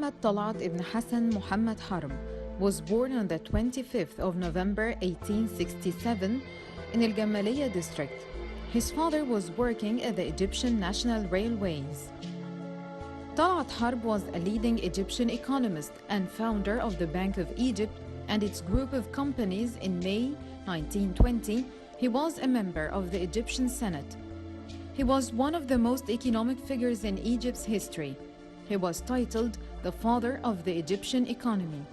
Muhammad Talat ibn Hassan Muhammad Harb was born on the 25th of November 1867 in El Gamaliya district. His father was working at the Egyptian National Railways. Talat Harb was a leading Egyptian economist and founder of the Bank of Egypt and its group of companies. In May 1920, he was a member of the Egyptian Senate. He was one of the most economic figures in Egypt's history. He was titled the father of the Egyptian economy.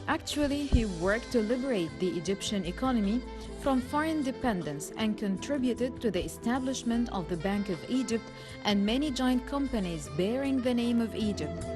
Actually, he worked to liberate the Egyptian economy from foreign dependence and contributed to the establishment of the Bank of Egypt and many giant companies bearing the name of Egypt.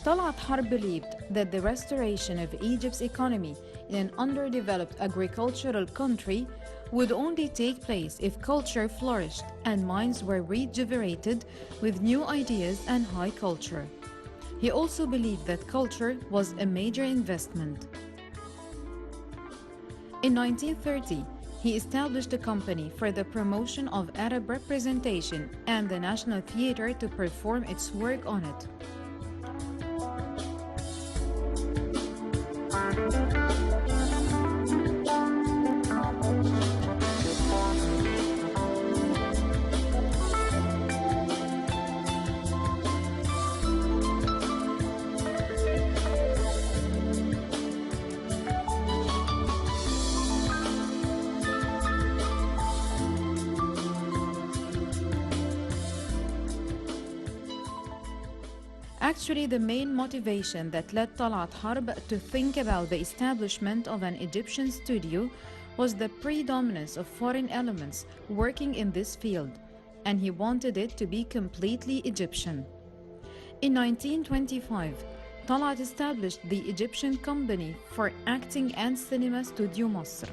Talat Harb believed that the restoration of Egypt's economy in an underdeveloped agricultural country would only take place if culture flourished and minds were rejuvenated with new ideas and high culture. He also believed that culture was a major investment. In 1930, he established a company for the promotion of Arab representation and the National Theatre to perform its work on it. Actually, the main motivation that led Talat Harb to think about the establishment of an Egyptian studio was the predominance of foreign elements working in this field, and he wanted it to be completely Egyptian. In 1925, Talat established the Egyptian Company for Acting and Cinema Studio Masr.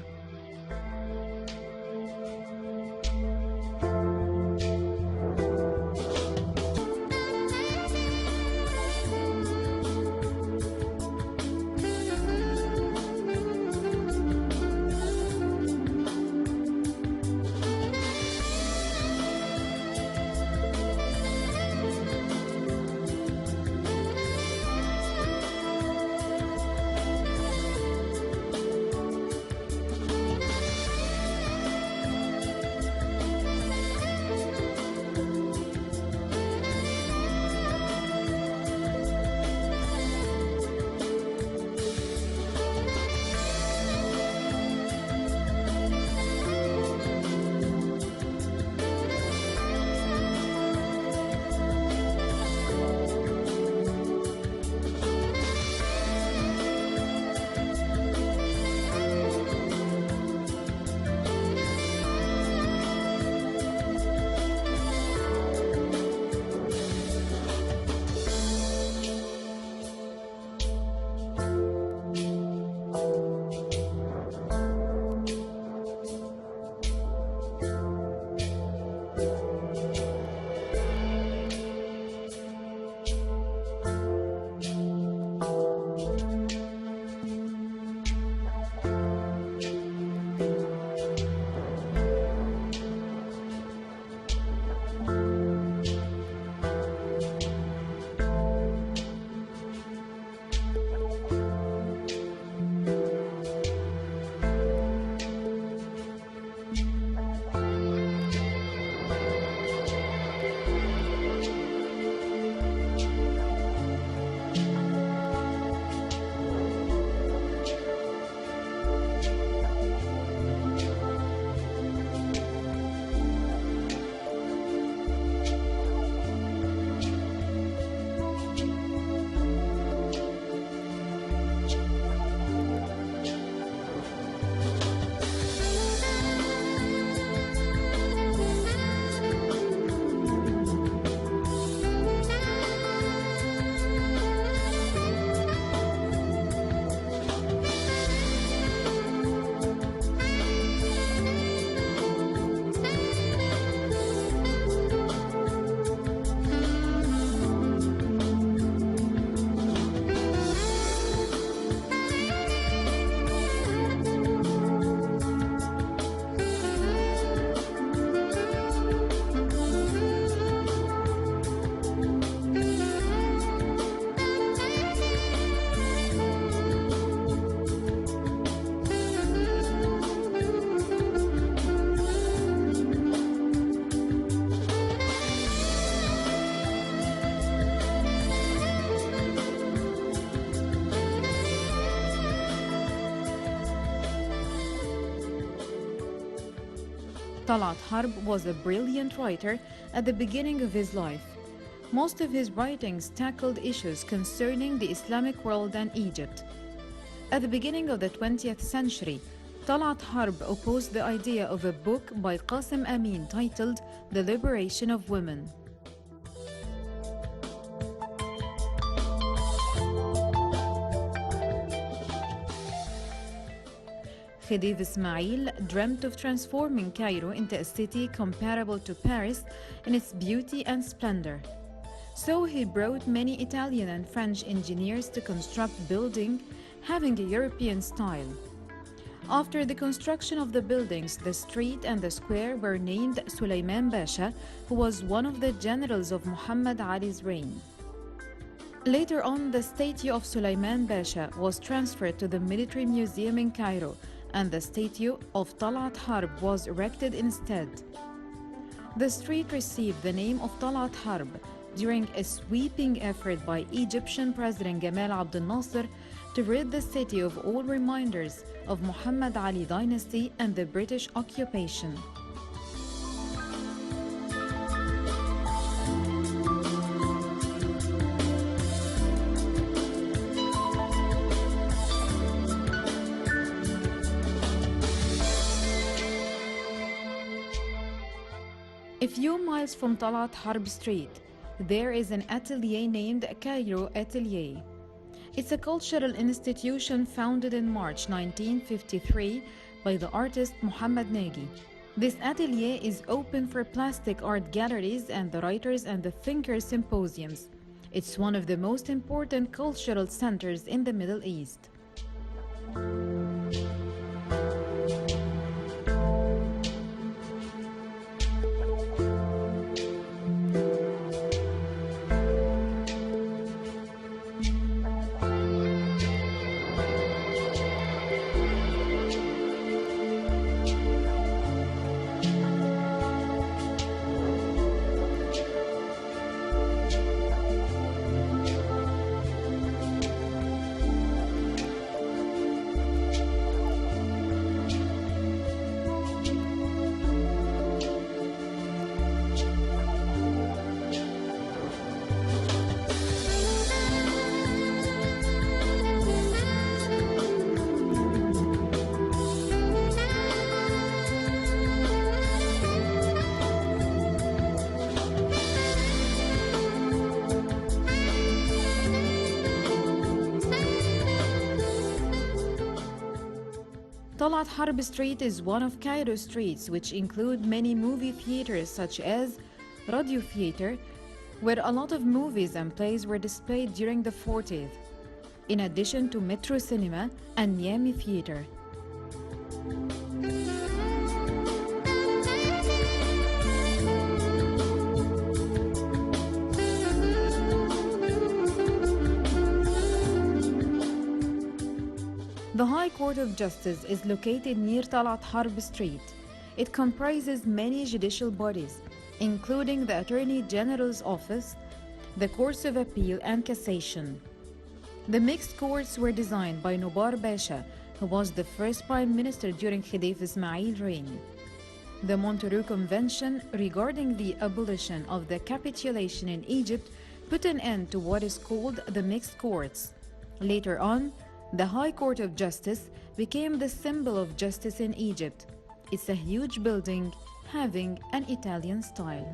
Talat Harb was a brilliant writer at the beginning of his life. Most of his writings tackled issues concerning the Islamic world and Egypt. At the beginning of the 20th century, Talat Harb opposed the idea of a book by Qasim Amin titled The Liberation of Women. Khedive Ismail dreamt of transforming Cairo into a city comparable to Paris in its beauty and splendor. So he brought many Italian and French engineers to construct buildings having a European style. After the construction of the buildings, the street and the square were named Suleiman Pasha, who was one of the generals of Muhammad Ali's reign. Later on, the statue of Suleiman Pasha was transferred to the Military Museum in Cairo, and the statue of Talat Harb was erected instead. The street received the name of Talat Harb during a sweeping effort by Egyptian President Gamal Abdel Nasser to rid the city of all reminders of Muhammad Ali dynasty and the British occupation. A few miles from Talat Harb Street, there is an atelier named Cairo Atelier. It's a cultural institution founded in March 1953 by the artist Muhammad Nagi. This atelier is open for plastic art galleries and the writers and the thinkers symposiums. It's one of the most important cultural centers in the Middle East. Talat Harb Street is one of Cairo's streets, which include many movie theaters such as Radio Theater, where a lot of movies and plays were displayed during the 40s, in addition to Metro Cinema and Miami Theater. The High Court of Justice is located near Talat Harb Street. It comprises many judicial bodies, including the Attorney General's Office, the Courts of Appeal and Cassation. The mixed courts were designed by Noubar Pasha, who was the first prime minister during Khedive Ismail's reign. The Montreux Convention regarding the abolition of the capitulation in Egypt put an end to what is called the mixed courts. Later on, the High Court of Justice became the symbol of justice in Egypt. It's a huge building having an Italian style.